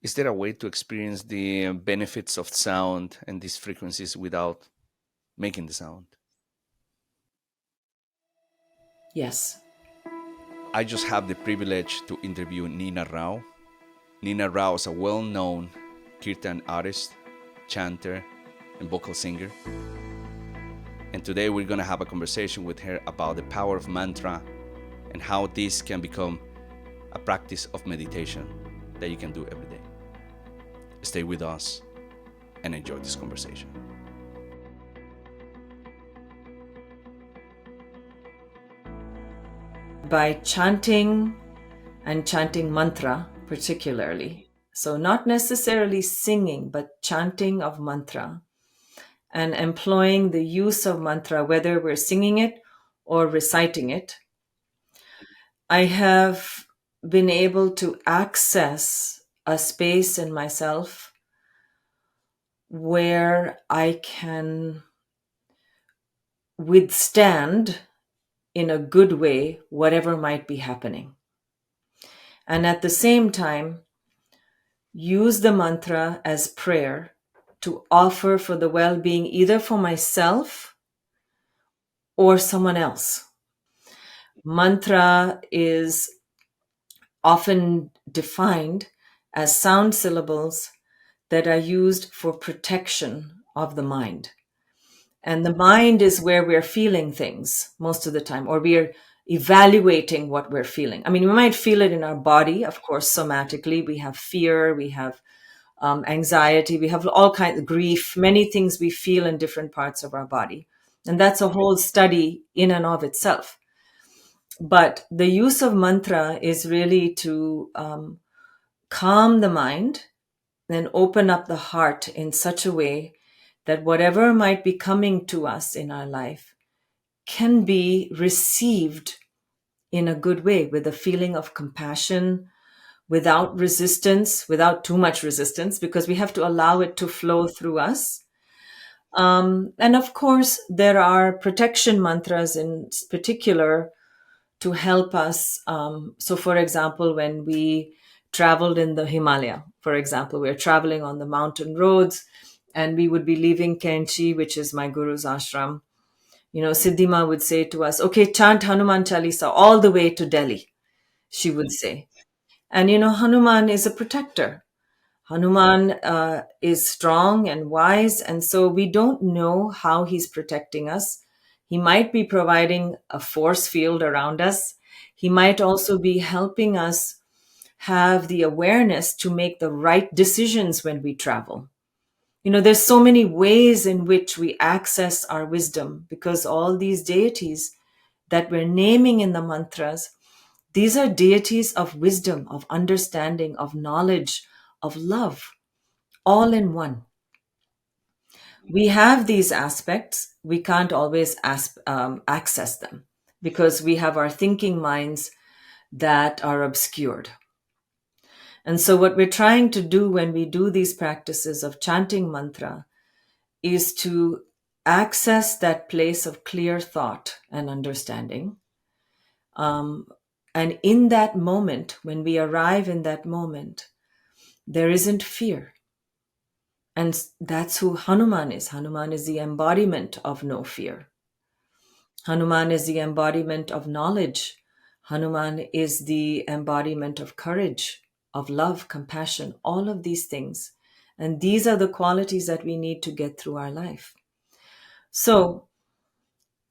is there a way to experience the benefits of sound and these frequencies without making the sound? Yes. I just have the privilege to interview Nina Rao. Nina Rao is a well known kirtan artist, chanter, and vocal singer. And today we're going to have a conversation with her about the power of mantra and how this can become a practice of meditation that you can do every day. Stay with us and enjoy this conversation. By chanting and chanting mantra, particularly. So, not necessarily singing, but chanting of mantra and employing the use of mantra, whether we're singing it or reciting it, I have been able to access a space in myself where I can withstand in a good way whatever might be happening. And at the same time, use the mantra as prayer to offer for the well being either for myself or someone else. Mantra is often defined as sound syllables that are used for protection of the mind. And the mind is where we're feeling things most of the time, or we're evaluating what we're feeling. I mean, we might feel it in our body, of course, somatically. We have fear, we have anxiety, we have all kinds of grief, many things we feel in different parts of our body. And that's a whole study in and of itself. But the use of mantra is really to calm the mind and open up the heart in such a way that whatever might be coming to us in our life can be received in a good way with a feeling of compassion, without resistance, without too much resistance, because we have to allow it to flow through us. And of course, there are protection mantras in particular to help us. So, for example, when we traveled in the Himalaya, for example, we're traveling on the mountain roads and we would be leaving Kenchi, which is my guru's ashram. You know, Siddhima would say to us, okay, chant Hanuman Chalisa all the way to Delhi, she would say. And, you know, Hanuman is a protector. Hanuman is strong and wise, and so we don't know how he's protecting us. He might be providing a force field around us. He might also be helping us have the awareness to make the right decisions when we travel. You know, there's so many ways in which we access our wisdom because all these deities that we're naming in the mantras, these are deities of wisdom, of understanding, of knowledge, of love, all in one. We have these aspects, we can't always access them because we have our thinking minds that are obscured. And so, what we're trying to do when we do these practices of chanting mantra is to access that place of clear thought and understanding. Um, and in that moment, when we arrive in that moment, there isn't fear. And that's who Hanuman is. Hanuman is the embodiment of no fear. Hanuman is the embodiment of knowledge. Hanuman is the embodiment of courage, of love, compassion, all of these things. And these are the qualities that we need to get through our life. So,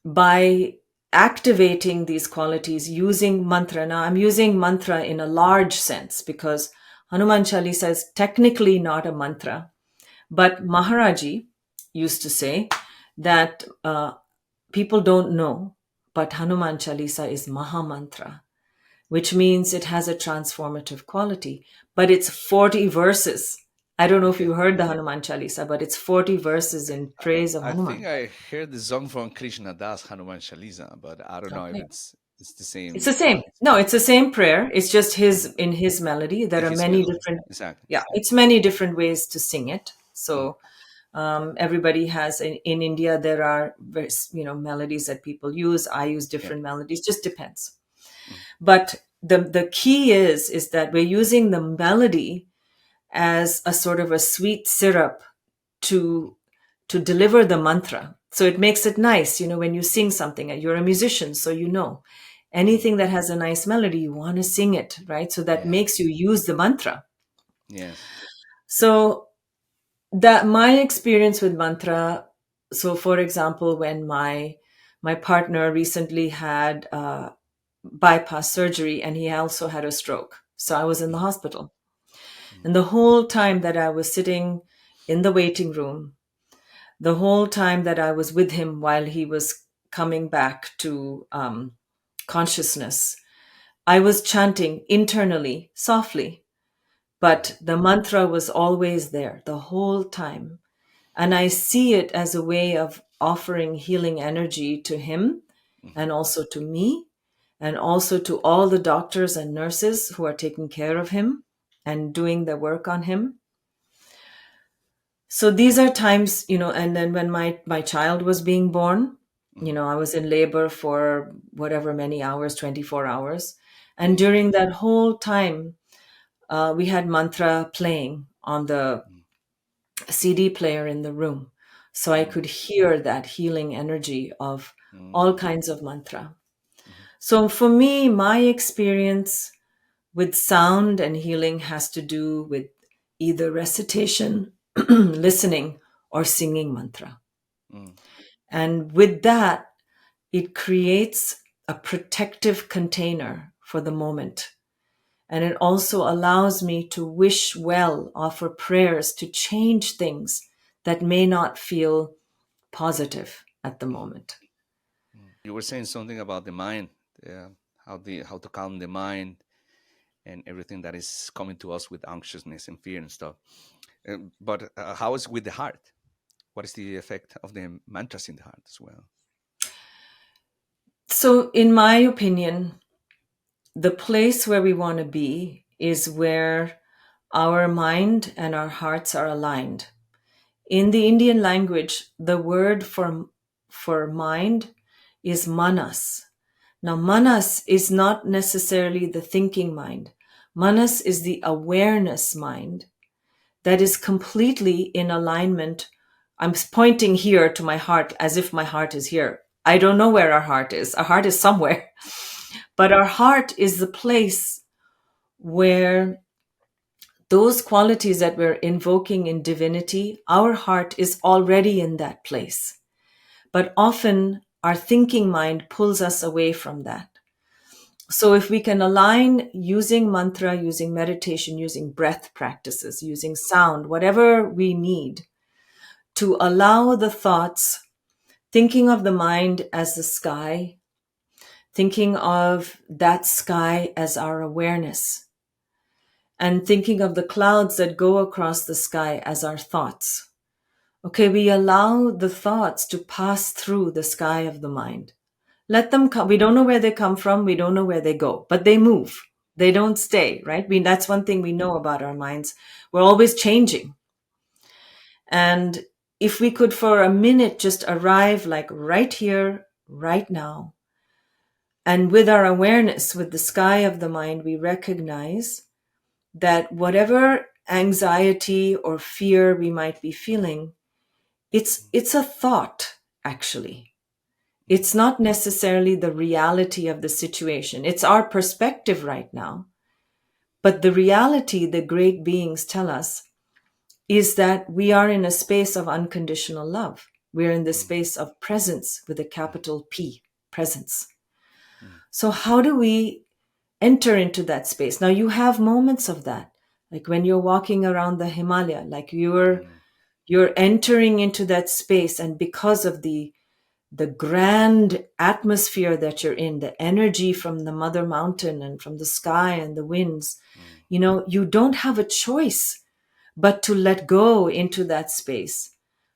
by activating these qualities using mantra, now I'm using mantra in a large sense because Hanuman Chalisa is technically not a mantra, but Maharaji used to say that people don't know, but Hanuman Chalisa is Maha Mantra, which means it has a transformative quality. But it's 40 verses. I don't know if Okay. you heard the Hanuman Chalisa, but it's 40 verses in praise of I think Hanuman. I heard the song from Krishna Das Hanuman Shalisa, but I don't know if Okay. it's the It's the same same. No, it's the same prayer. It's just his in his melody. There in are his many melody. different, Exactly. yeah, it's many different ways to sing it. Mm, So everybody has in India there are melodies that people use. I use yeah. different melodies. Just depends. Mm, But the key is that we're using the melody as a sort of a sweet syrup to deliver the mantra. So it makes it nice, when you sing something. You're a musician, so anything that has a nice melody, you want to sing it, right? So that Yeah. makes you use the mantra. Yes. So that my experience with mantra. So, for example, when my partner recently had bypass surgery, and he also had a stroke, so I was in the hospital, and the whole time that I was sitting in the waiting room, the whole time that I was with him while he was coming back to consciousness, I was chanting internally, softly, but the mantra was always there the whole time. And I see it as a way of offering healing energy to him, and also to me, and also to all the doctors and nurses who are taking care of him and doing the work on him. So these are times, and then when my child was being born, I was in labor for whatever many hours, 24 hours. And during that whole time, we had mantra playing on the CD player in the room. So I could hear that healing energy of all kinds of mantra. So for me, my experience with sound and healing has to do with either recitation, listening, or singing mantra. And with that, it creates a protective container for the moment. And it also allows me to wish well, offer prayers to change things that may not feel positive at the moment. You were saying something about the mind, how to calm the mind and everything that is coming to us with anxiousness and fear and stuff. But how is with the heart? What is the effect of the mantras in the heart as well? So, in my opinion, the place where we want to be is where our mind and our hearts are aligned. In the Indian language, the word for mind is manas. Now, manas is not necessarily the thinking mind. Manas is the awareness mind that is completely in alignment. I'm pointing here to my heart as if my heart is here. I don't know where our heart is. Our heart is somewhere. But our heart is the place where those qualities that we're invoking in divinity, our heart is already in that place. But often our thinking mind pulls us away from that. So if we can align using mantra, using meditation, using breath practices, using sound, whatever we need to allow the thoughts, thinking of the mind as the sky, thinking of that sky as our awareness, and thinking of the clouds that go across the sky as our thoughts. Okay, we allow the thoughts to pass through the sky of the mind. Let them come. We don't know where they come from. We don't know where they go, but they move. They don't stay, right? That's one thing we know about our minds. We're always changing. And if we could for a minute just arrive like right here, right now, and with our awareness, with the sky of the mind, we recognize that whatever anxiety or fear we might be feeling, it's a thought, actually. It's not necessarily the reality of the situation. It's our perspective right now. But the reality, the great beings tell us, is that we are in a space of unconditional love. We're in the space of presence with a capital P, presence. So how do we enter into that space? Now you have moments of that, like when you're walking around the Himalaya, like you're entering into that space, and because of the grand atmosphere that you're in, the energy from the mother mountain and from the sky and the winds, you don't have a choice but to let go into that space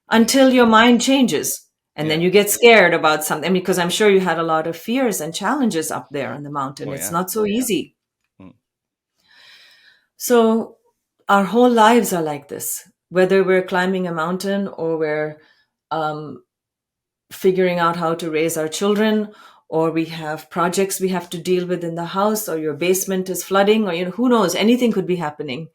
until your mind changes. And then you get scared about something, because I'm sure you had a lot of fears and challenges up there on the mountain. Oh It's yeah. not so easy. Mm. So our whole lives are like this, whether we're climbing a mountain or we're figuring out how to raise our children, or we have projects we have to deal with in the house, or your basement is flooding, or who knows, anything could be happening.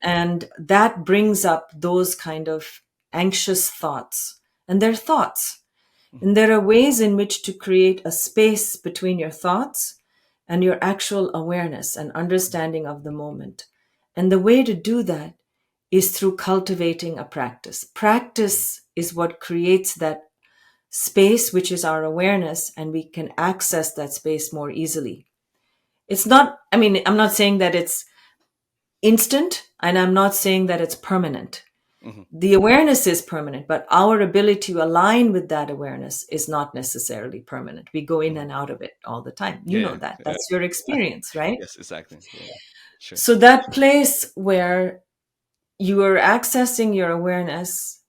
And that brings up those kind of anxious thoughts. And they're thoughts. Mhm. And there are ways in which to create a space between your thoughts and your actual awareness and understanding of the moment. And the way to do that is through cultivating a practice. Practice is what creates that space, which is our awareness, and we can access that space more easily. It's not, I mean, I'm not saying that it's instant, and I'm not saying that it's permanent. Mhm. The awareness is permanent, but our ability to align with that awareness is not necessarily permanent. We go in Mhm. and out of it all the time. You Yeah, know yeah, that. yeah. That's your experience, right? Yes, exactly. Yeah, yeah. Sure. So that place where you are accessing your awareness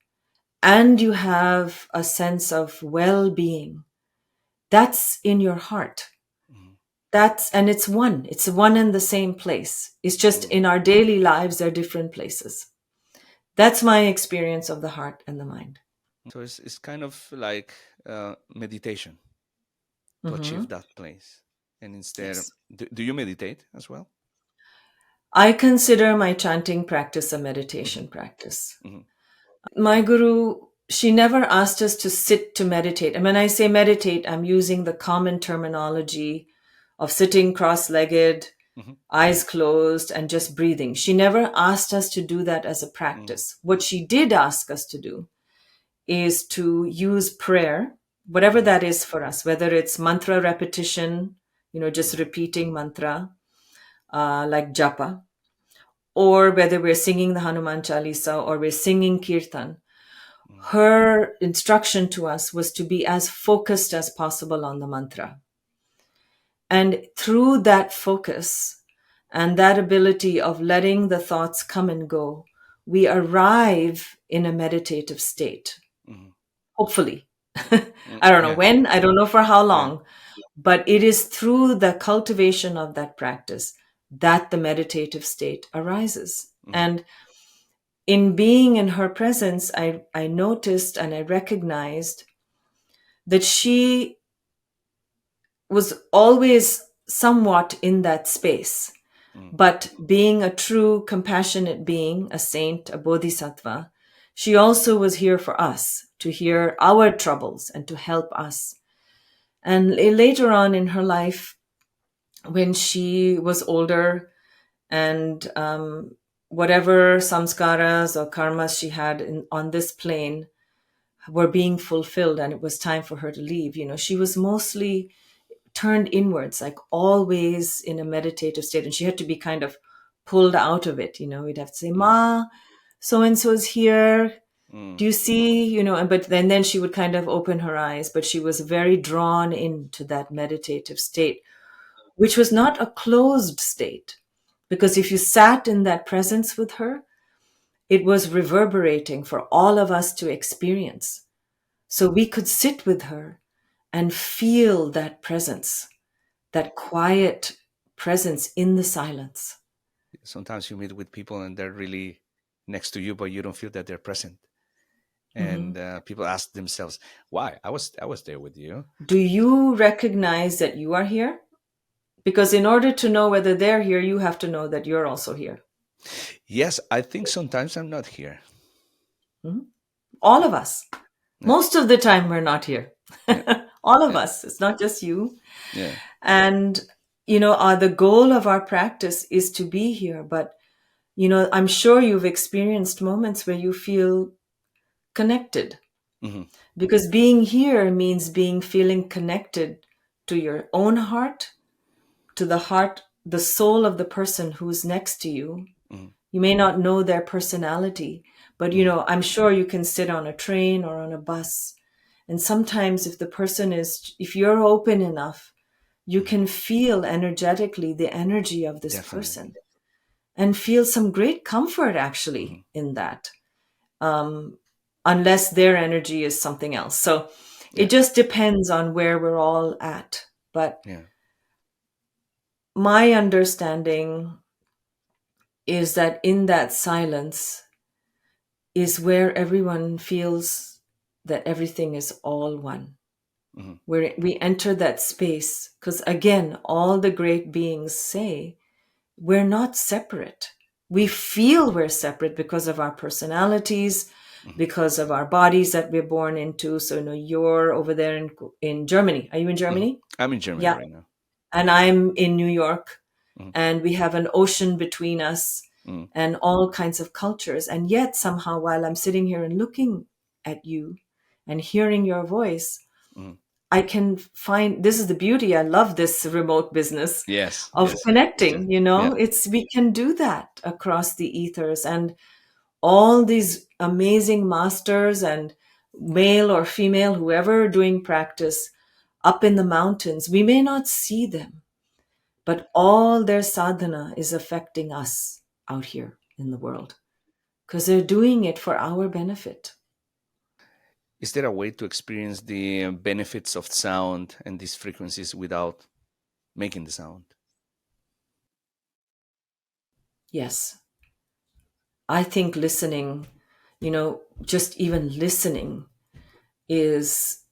and you have a sense of well-being, that's in your heart. Mhm. And it's one and the same place. It's just Mhm. in our daily lives, they're different places. That's my experience of the heart and the mind. So it's kind of like meditation to achieve Hmm. that place. And instead, Yes. do you meditate as well? I consider my chanting practice a Hmm. meditation practice. Hmm. My guru, she never asked us to sit to meditate. And when I say meditate, I'm using the common terminology of sitting cross legged, Hmm. eyes closed, and just breathing. She never asked us to do that as a Hmm. practice. What she did ask us to do is to use prayer, whatever Hmm. that is for us, whether it's mantra repetition, just Hmm. repeating mantra, like japa, or whether we're singing the Hanuman Chalisa or we're singing Kirtan. Hmm. Her instruction to us was to be as focused as possible on the mantra. And through that focus and that ability of letting the thoughts come and go, we arrive in a meditative state, Hmm. hopefully. I don't know Yeah, when, I don't know for how yeah. long, but it is through the cultivation of that practice that the meditative state arises. Hmm. And in being in her presence, I noticed and I recognized that she was always somewhat in that space. Hmm. But being a true compassionate being, a saint, a bodhisattva, she also was here for us to hear our troubles and to help us. And later on in her life, when she was older and whatever samskaras or karmas she had on this plane were being fulfilled and it was time for her to leave, she was mostly turned inwards, like always in a meditative state. And she had to be kind of pulled out of it. We'd have to say, Hmm. Ma, so and so's here. Hmm. Do you see? But then she would kind of open her eyes, but she was very drawn into that meditative state, which was not a closed state. Because if you sat in that presence with her, it was reverberating for all of us to experience. So we could sit with her and feel that presence, that quiet presence in the silence. Sometimes you meet with people and they're really next to you, but you don't feel that they're present. Mhm. And people ask themselves, "Why? I was there with you." Do you recognize that you are here? Because in order to know whether they're here, you have to know that you're also here. Yes, I think sometimes I'm not here. Mhm. All of us. Yeah, Most of the time, we're not here. yeah, All of yeah, us. It's not just you. yeah. And, the goal of our practice is to be here. But, I'm sure you've experienced moments where you feel connected. Hmm. Because being here means feeling connected to your own heart, to the heart, the soul of the person who's next to you. Hmm. You may not know their personality, but Hmm. I'm sure you can sit on a train or on a bus. And sometimes if you're open enough, you Hmm. can feel energetically the energy of this Definitely. person and feel some great comfort Hmm. actually in that. Unless their energy is something else. So it Yeah, just depends on where we're all at. But yeah. my understanding is that in that silence is where everyone feels that everything is all one. Hmm. Where we enter that space, because again, all the great beings say we're not separate. We feel we're separate because of our personalities, Mhm. because of our bodies that we're born into. So, you're over there in Germany. Are you in Mhm. Germany? I'm in Germany Yeah. right now. And I'm in New York, Mhm. and we have an ocean between us Mhm. and all kinds of cultures. And yet, somehow, while I'm sitting here and looking at you and hearing your voice, Mhm. I can find, this is the beauty. I love this remote business Yes, of yes, me too. connecting, Yeah. it's, we can do that across the ethers. And all these amazing masters and male or female, whoever doing practice up in the mountains, we may not see them, but all their sadhana is affecting us out here in the world because they're doing it for our benefit. Is there a way to experience the benefits of sound and these frequencies without making the sound? Yes. I think listening, just even listening is,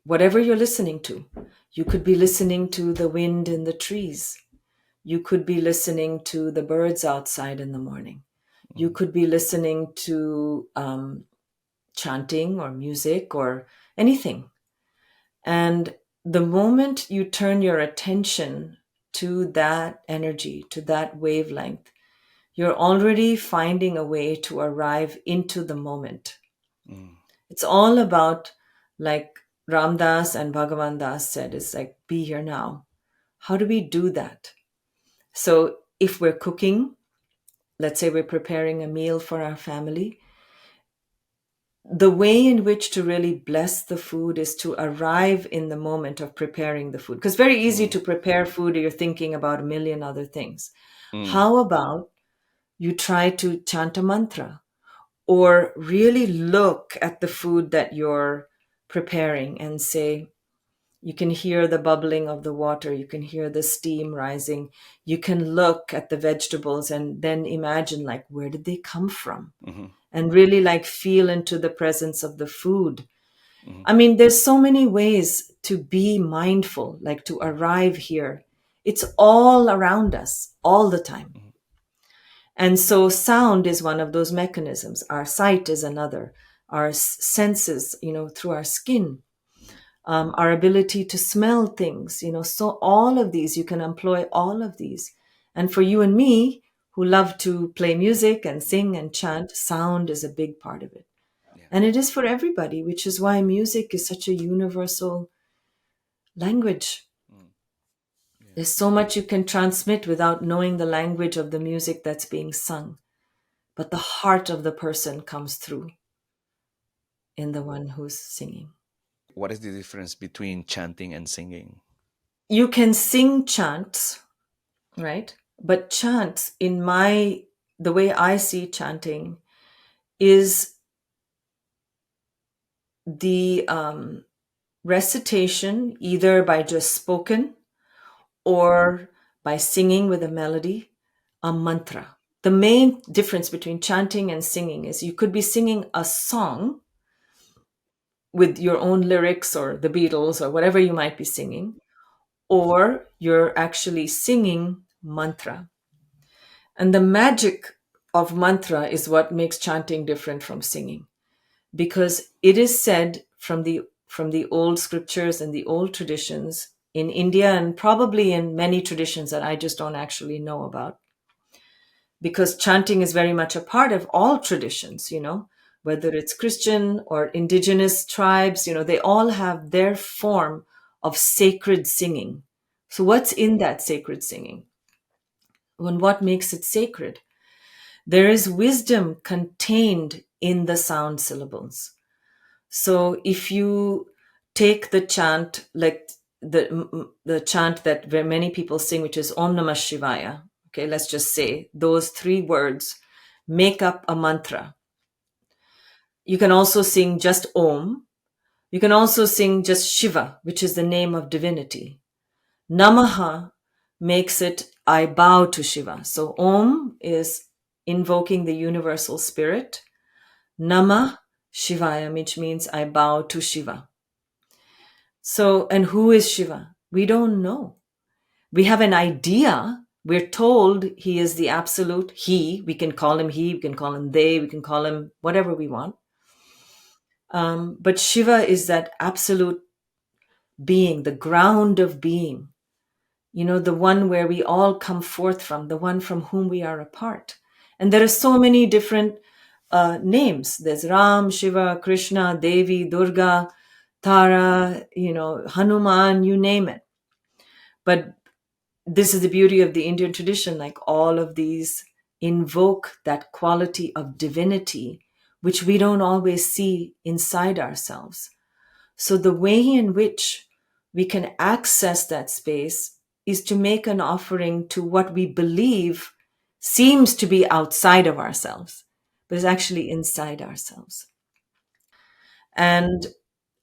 whatever you're listening to. You could be listening to the wind in the trees. You could be listening to the birds outside in the morning. You Mhm. could be listening to chanting or music or anything. And the moment you turn your attention to that energy, to that wavelength, you're already finding a way to arrive into the moment. Mhm. It's all about, like Ram Dass and Bhagavan Das said, it's like, be here now. How do we do that? So if we're cooking, let's say we're preparing a meal for our family, the way in which to really bless the food is to arrive in the moment of preparing the food. Because very easy Mhm. to prepare food, you're thinking about a million other things. Mhm. How about you try to chant a mantra or really look at the food that you're preparing and say, you can hear the bubbling of the water, you can hear the steam rising, you can look at the vegetables and then imagine, like, where did they come from? Mhm. And really, like, feel into the presence of the food. Mhm. I mean, there's so many ways to be mindful, like to arrive here. It's all around us all the time. Mhm. And so sound is one of those mechanisms. Our sight is another. Our senses, through our skin, our ability to smell things, so all of these, you can employ all of these. And for you and me, who love to play music and Mhm. sing and chant, sound is a big part of it. Yeah. And it is for everybody, which is why music is such a universal language. Mhm. Yeah. There's so much you can transmit without knowing the language of the music that's being sung. But the heart of the person comes through in the one who's singing. What is the difference between chanting and singing? You can sing chants, right? But chants, the way I see chanting, is the recitation either by just spoken or by singing with a melody, a mantra. The main difference between chanting and singing is you could be singing a song with your own lyrics or the Beatles or whatever you might be singing, or you're actually singing mantra. And the magic of mantra is what makes chanting different from singing, because it is said from the old scriptures and the old traditions in India, and probably in many traditions that I just don't actually know about, because chanting is very much a part of all traditions, whether it's Christian or indigenous tribes, they all have their form of sacred singing. So what's in that sacred singing? And what makes it sacred? There is wisdom contained in the sound syllables. So if you take the chant, like the chant that very many people sing, which is Om Namah Shivaya, okay, let's just say those three words make up a mantra. You can also sing just Om. You can also sing just Shiva, which is the name of divinity. Namaha makes it I bow to Shiva. So Om is invoking the universal spirit. Namah Shivaya, which means I bow to Shiva. So, and who is Shiva? We don't know. We have an idea We're told he is the absolute he. We can call him he, we can call him they, we can call him whatever we want. But Shiva is that absolute being, the ground of being, the one where we all come forth from, the one from whom we are a part. And there are so many different names. There's Ram, Shiva, Krishna, Devi, Durga, Tara, Hanuman, you name it. But this is the beauty of the Indian tradition. Like, all of these invoke that quality of divinity, which we don't always see inside ourselves. So the way in which we can access that space is to make an offering to what we believe seems to be outside of ourselves, but is actually inside ourselves. And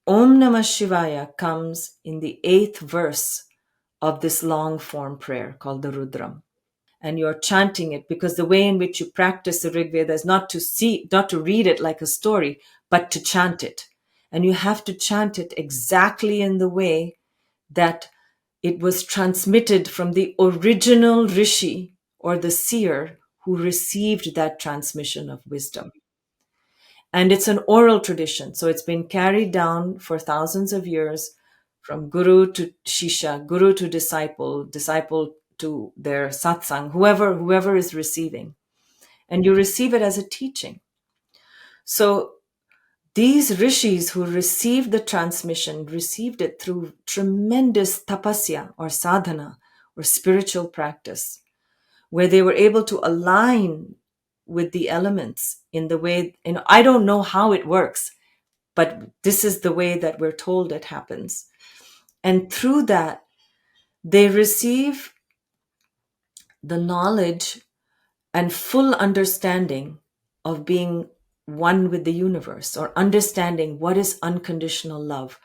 Om Namah Shivaya comes in the 8th verse of this long form prayer called the Rudram. And you're chanting it, because the way in which you practice the Rig Veda is not to read it like a story, but to chant it. And you have to chant it exactly in the way that it was transmitted from the original rishi or the seer who received that transmission of wisdom. And it's an oral tradition. So it's been carried down for thousands of years, from guru to shisha, guru to disciple, disciple to their satsang, whoever is receiving. And you receive it as a teaching. So these rishis who received the transmission received it through tremendous tapasya or sadhana or spiritual practice, where they were able to align with the elements in the way, I don't know how it works, but this is the way that we're told it happens. And through that, they receive the knowledge and full understanding of being one with the universe, or understanding what is unconditional love.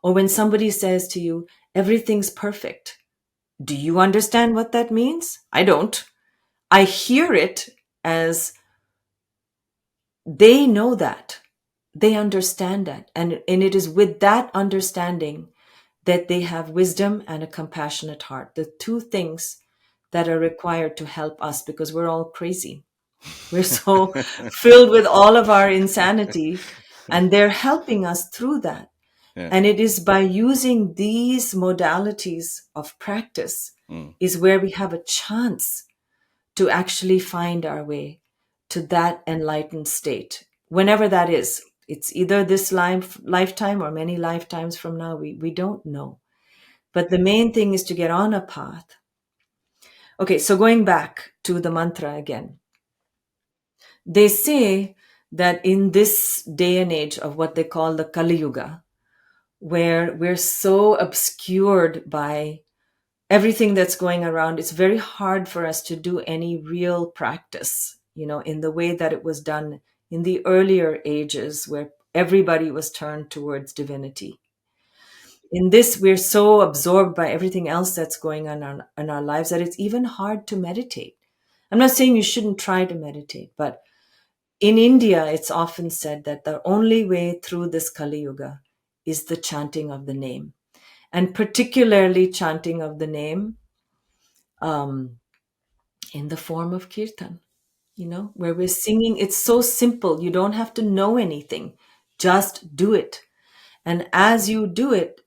Or when somebody says to you, everything's perfect, do you understand what that means? I don't. I hear it as they know that, they understand that. And it is with that understanding that they have wisdom and a compassionate heart, the two things that are required to help us, because we're all crazy. We're so filled with all of our insanity, and they're helping us through that. Yeah. And it is by using these modalities of practice is where we have a chance to actually find our way to that enlightened state, whenever that is. It's either this lifetime or many lifetimes from now. We don't know. But the main thing is to get on a path. Okay, so going back to the mantra again. They say that in this day and age of what they call the Kali Yuga, where we're so obscured by everything that's going around, it's very hard for us to do any real practice, in the way that it was done in the earlier ages, where everybody was turned towards divinity. In this, we're so absorbed by everything else that's going on in our lives that it's even hard to meditate. I'm not saying you shouldn't try to meditate, but in India, it's often said that the only way through this Kali Yuga is the chanting of the name, and particularly chanting of the name in the form of kirtan, where we're singing. It's so simple. You don't have to know anything. Just do it. And as you do it,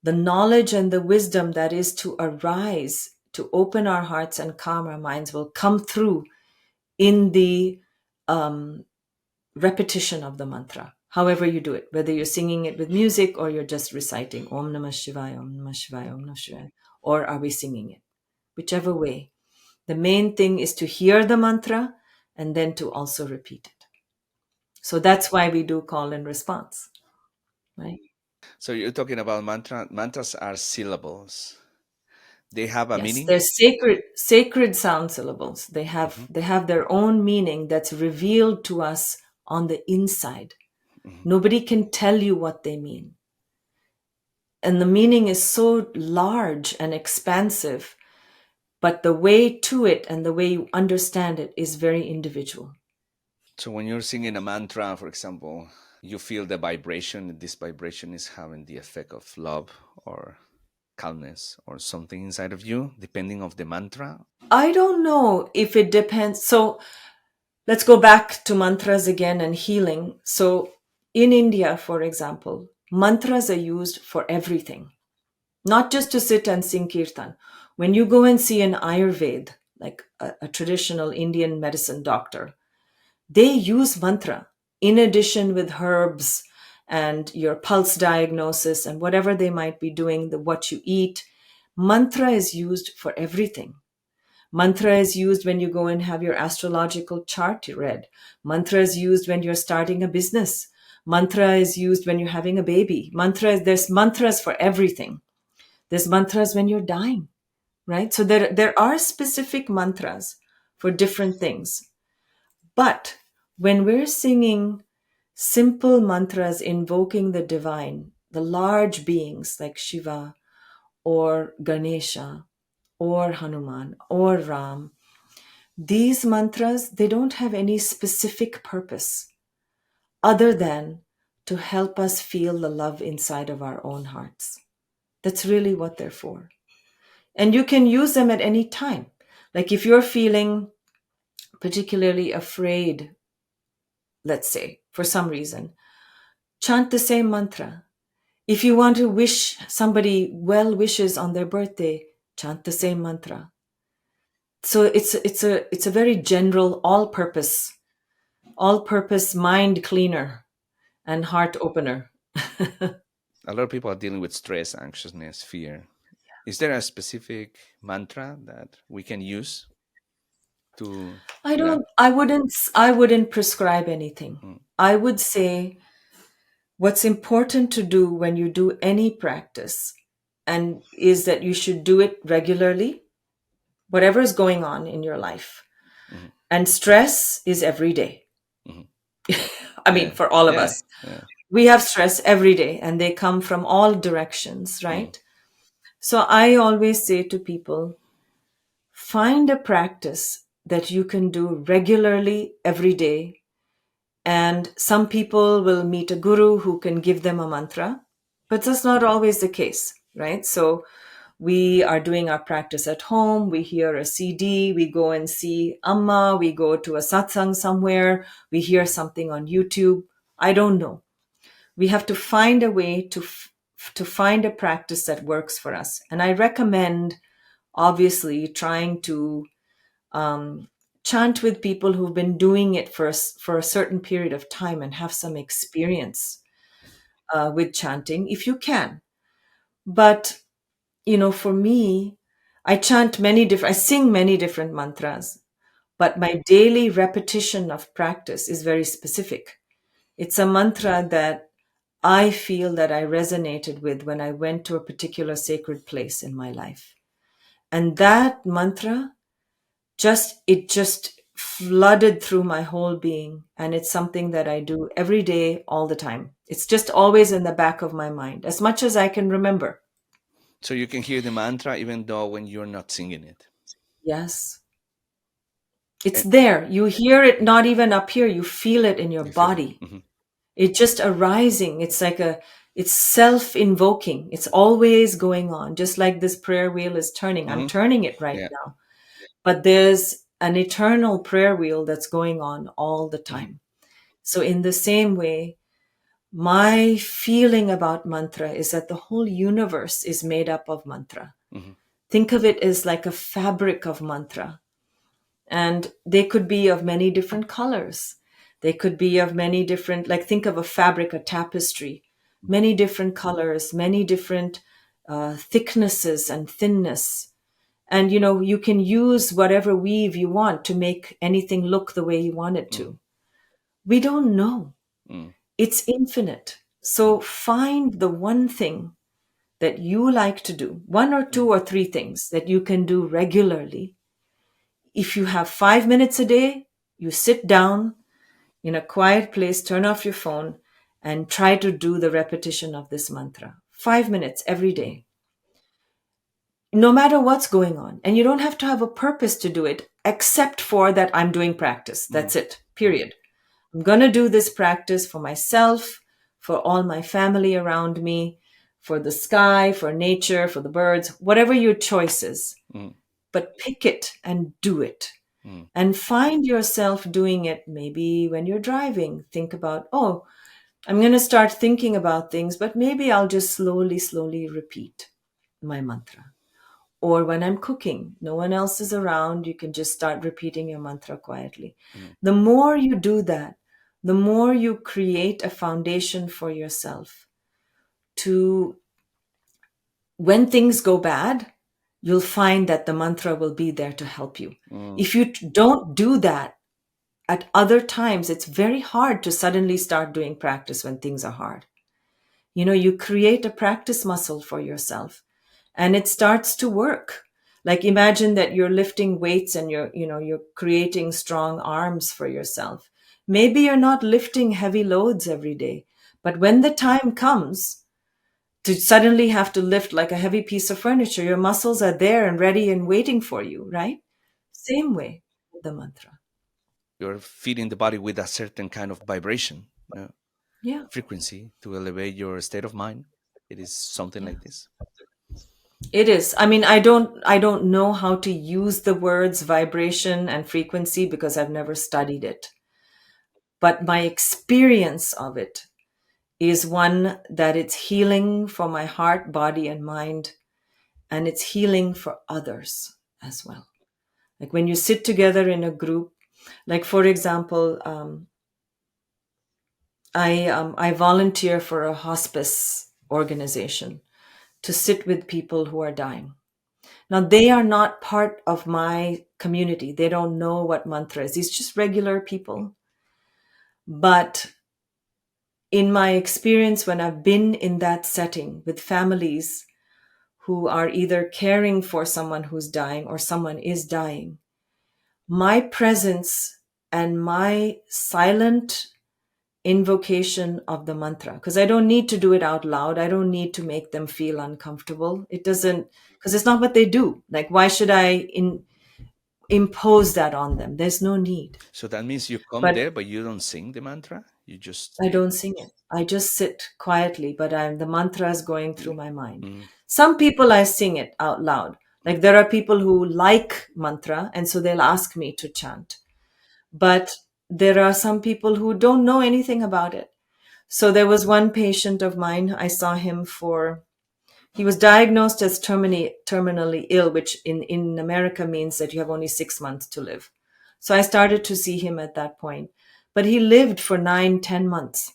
the knowledge and the wisdom that is to arise, to open our hearts and calm our minds, will come through in the repetition of the mantra, however you do it, whether you're singing it with music or you're just reciting Om Namah Shivaya, Om Namah Shivaya, Om Namah Shivaya, or are we singing it? Whichever way. The main thing is to hear the mantra and then to also repeat it. So that's why we do call and response, right? So you're talking about mantras are syllables. They have a Yes, meaning. they're sacred sound syllables. They Hmm. have their own meaning that's revealed to us on the inside. Hmm. Nobody can tell you what they mean. And the meaning is so large and expansive, but the way to it and the way you understand it is very individual. So when you're singing a mantra, for example, you feel the vibration. This vibration is having the effect of love, or. calmness or something inside of you, depending of the mantra? I don't know if it depends. So let's go back to mantras again and healing. So in India, for example, mantras are used for everything, not just to sit and sing kirtan. When you go and see an Ayurved, like a traditional Indian medicine doctor, they use mantra in addition with herbs and your pulse diagnosis and whatever they might be doing, what you eat. Mantra is used for everything. Mantra is used when you go and have your astrological chart read. Mantra is used when you're starting a business. Mantra is used when you're having a baby. There's mantras for everything. There's mantras when you're dying, right? So there are specific mantras for different things. But when we're singing simple mantras invoking the divine, the large beings like Shiva or Ganesha or Hanuman or Ram, these mantras, they don't have any specific purpose other than to help us feel the love inside of our own hearts. That's really what they're for. And you can use them at any time. Like if you're feeling particularly afraid, let's say, for some reason, chant the same mantra. If you want to wish somebody well wishes on their birthday, chant the same mantra. So it's a very general, all-purpose mind cleaner and heart opener. A lot of people are dealing with stress, anxiousness, fear. Is there a specific mantra that we can use to that? I wouldn't prescribe anything. Mm, I would say what's important to do when you do any practice and is that you should do it regularly, whatever is going on in your life. mhm, And stress is every day. mhm. I mean, Yeah, for all of yeah, us, yeah. we have stress every day and they come from all directions, Mm, right? So I always say to people, find a practice that you can do regularly every day. And some people will meet a guru who can give them a mantra, but that's not always the case, right? So we are doing our practice at home. We hear a CD. We go and see Amma. We go to a satsang somewhere. We hear something on YouTube. I don't know. We have to find a way to find a practice that works for us. And I recommend, obviously, trying to chant with people who've been doing it for a certain period of time and have some experience with chanting, if you can. But for me, I sing many different mantras, but my daily repetition of practice is very specific. It's a mantra that I feel that I resonated with when I went to a particular sacred place in my life. And that mantra just flooded through my whole being. And it's something that I do every day, all the time. It's just always in the back of my mind, as much as I can remember. So you can hear the mantra even though when you're not singing it. Yes. It's And there. You hear it not even up here. You feel it in your you feel it. body. It's just arising. It's self-invoking. It's always going on, just like this prayer wheel is turning. I'm turning it right Yeah. now. But there's an eternal prayer wheel that's going on all the Mhm, time. So in the same way, my feeling about mantra is that the whole universe is made up of mantra. mhm, Think of it as like a fabric of mantra. And they could be of many different colors. They could be of many different, like think of a fabric, a tapestry, many different colors, many different thicknesses and thinness. And you can use whatever weave you want to make anything look the way you want it mhm, to. We don't know. mm, It's infinite. mm, So find the one thing that you like to do, one or mm, two or three things that you can do regularly. If you have 5 minutes a day, you sit down in a quiet place, turn off your phone, and try to do the repetition of this mantra. 5 minutes every mm, day, no matter what's going on. And you don't have to have a purpose to do it, except for that I'm doing practice. mm, That's it, mm, period. I'm going to do this practice for myself, for all my family around me, for the sky, for nature, for the birds, whatever your choice is. Mm. But pick it and do it. Mm. And find yourself doing it maybe when you're driving. Think about, oh, I'm going to start thinking about things, but maybe I'll just slowly, slowly repeat my mantra. Or when I'm cooking, no one else is around, you can just start repeating your mantra quietly. Mm. The more you do that, the more you create a foundation for yourself to, when things go bad, you'll find that the mantra will be there to help you. Mm. If you don't do that at other times, it's very hard to suddenly start doing practice when things are hard. You create a practice muscle for yourself and it starts to work. Like imagine that you're lifting weights and you're creating strong arms for yourself. Maybe you're not lifting heavy loads every day, but when the time comes to suddenly have to lift like a heavy piece of furniture, your muscles are there and ready and waiting for you, right? Same way with the mantra. You're feeding the body with a certain kind of vibration, Yeah, frequency to elevate your state of mind. It is something yeah. like this. It is. I mean, I don't know how to use the words vibration and frequency because I've never studied it. But my experience of it is one that it's healing for my heart, body, and mind, and it's healing for others as well. Like when you sit together in a group, like for example, I volunteer for a hospice organization to sit with people who are dying. Now, they are not part of my community. They don't know what mantra is. It's just regular people. But in my experience, when I've been in that setting with families who are either caring for someone who's dying or someone is dying, my presence and my silent invocation of the mantra, because I don't need to do it out loud. I don't need to make them feel uncomfortable. It doesn't, because it's not what they do. Like, why should I impose that on them? There's no need. So that means you come But there, but you don't sing the mantra. You just I don't sing it. I just sit quietly, but the mantra is going through you- my mind. mm, Some people I sing it out loud. Like there are people who like mantra, and so they'll ask me to chant. But there are some people who don't know anything about it. So there was one patient of mine, I saw him he was diagnosed as terminally ill, which in America means that you have only 6 months to live. So I started to see him at that point. But he lived for 9, 10 months.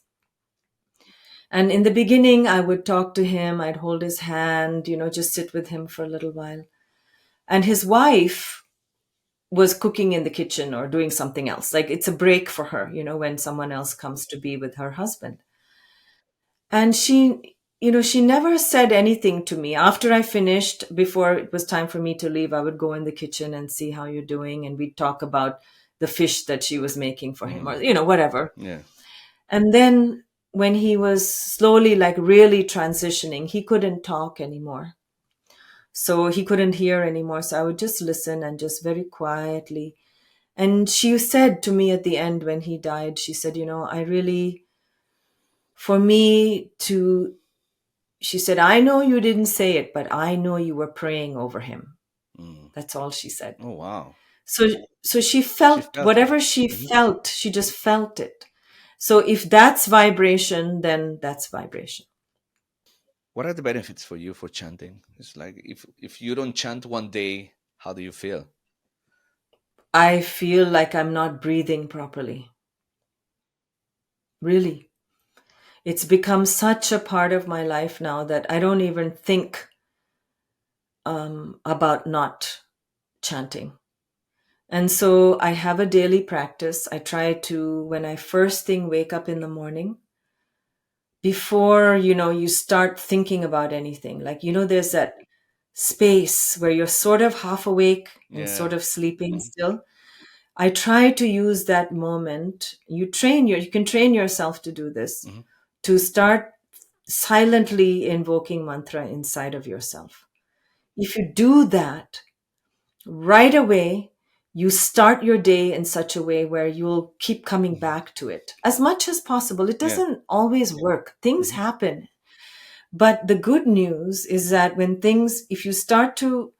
And in the beginning, I would talk to him, I'd hold his hand, just sit with him for a little while. And his wife was cooking in the kitchen or doing something else. Like it's a break for her, when someone else comes to be with her husband. And she never said anything to me. After I finished, before it was time for me to leave, I would go in the kitchen and see how you're doing. And we'd talk about the fish that she was making for him or, mm, whatever. yeah. And then when he was slowly, like really transitioning, he couldn't talk anymore. So he couldn't hear anymore. So I would just listen and just very quietly. And she said to me at the end when he died, she said, I really, for me to, she said, I know you didn't say it, but I know you were praying over him. Mm. That's all she said. Oh wow. So, so she She felt felt it. whatever she Mhm. felt, she just felt it. So if that's vibration, then that's vibration. What are the benefits for you for chanting? It's like if you don't chant one day, how do you feel? I feel like I'm not breathing properly. Really. It's become such a part of my life now that I don't even think about not chanting. And so I have a daily practice. I try to, when I first thing wake up in the morning, before, you start thinking about anything, like, there's that space where you're sort of half awake and Yeah. sort of sleeping Mhm. still. I try to use that moment. You can train yourself to do this, Mhm. to start silently invoking mantra inside of yourself. If you do that right away, you start your day in such a way where you'll keep coming back to it as much as possible. It Yeah. doesn't always work. Things Mhm. happen. But the good news is that if you start to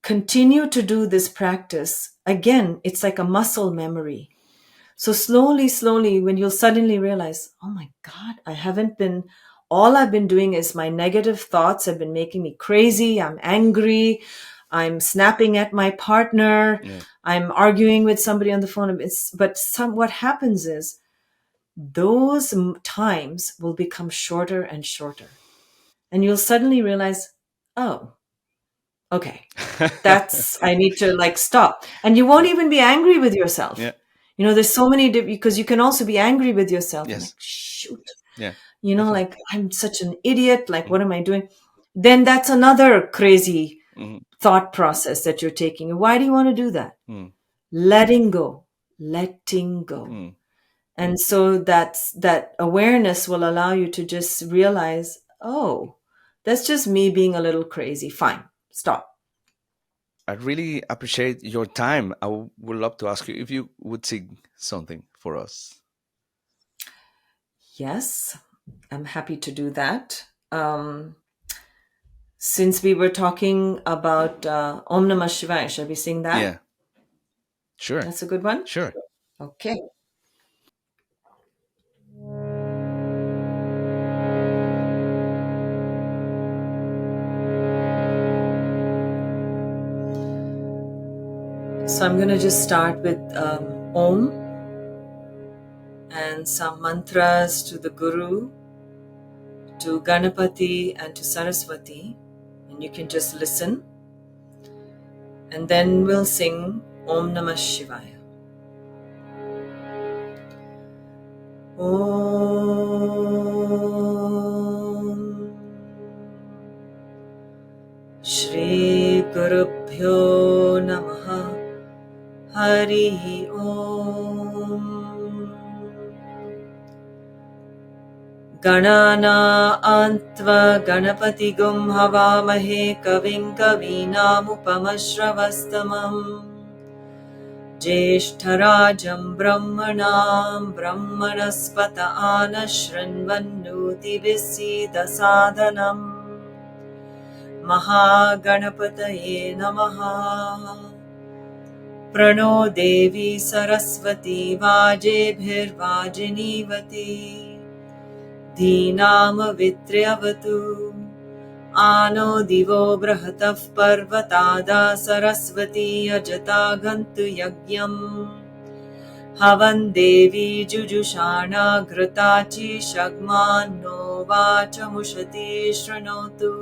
continue to do this practice, again, it's like a muscle memory. So slowly, when you'll suddenly realize, oh my God, all I've been doing is my negative thoughts have been making me crazy. I'm angry. I'm snapping at my partner. Yeah. I'm arguing with somebody on the phone. What happens is those times will become shorter and shorter. And you'll suddenly realize, oh, okay, I need to like stop. And you won't even be angry with yourself. Yeah. There's so many, because you can also be angry with yourself. Yes. And like, shoot, Yeah. Definitely. like I'm such an idiot. Like, what am I doing? Then that's another crazy thought process that you're taking. Why do you want to do that? Letting go. And so that awareness will allow you to just realize, oh, that's just me being a little crazy. Fine. Stop. I really appreciate your time. Would love to ask you if you would sing something for us. Yes, I'm happy to do that. Since we were talking about Om Namah Shivaya, shall we sing that? Yeah. Sure. That's a good one? Sure. Okay. So I'm going to just start with Om and some mantras to the Guru, to Ganapati, and to Saraswati. And you can just listen. And then we'll sing Om Namah Shivaya. Om Shri Gurubhyo Namaha Hari Om Ganana Antva Ganapati Gum Havamahe Kavim Kavinamupamashravastamam Jeshtarajam Brahmanam Brahmanaspata Anashranvannuti Visita Sadhanam Mahaganapataye Namaha Prano Devi Saraswati Vajebhirvajinivati Dhinam Vitryavatu Ano Divo Brahataf Parvatada Saraswati Ajata Gantu Yagyam Havan Devi Jujushana Gratachi Shagman No Vachamushati Shranotu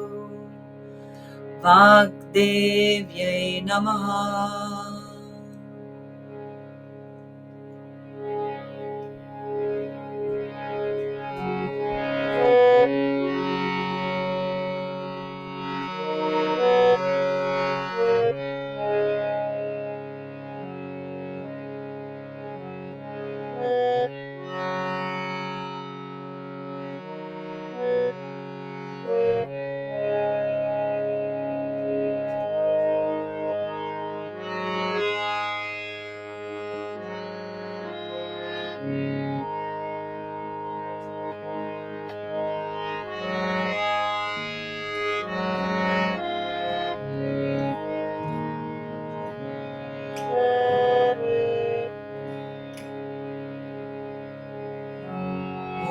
Vagdevyai Namaha.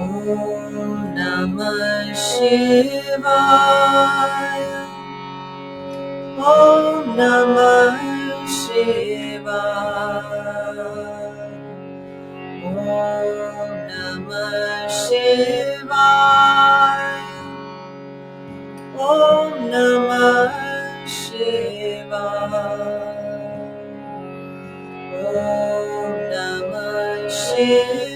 Om Namah Shivaya. Om Namah Shivaya. Om Namah Shivaya. Om Namah Shivaya. Om Namah Shivaya.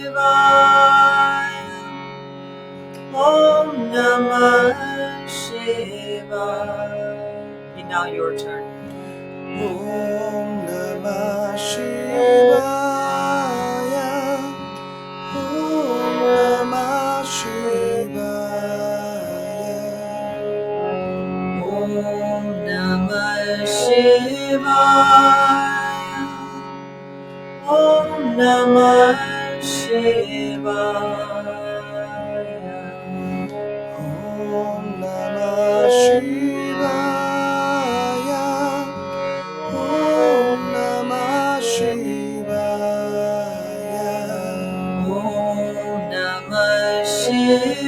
Om Namah Shivaya. And now your turn. Om Namah Shivaya. Om Namah Shivaya. Om Namah Shivaya. Om Namah Shivaya.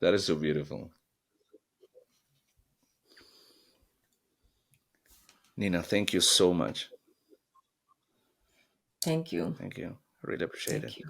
That is so beautiful. Nina, thank you so much. Thank you. Thank you. I really appreciate it. Thank you.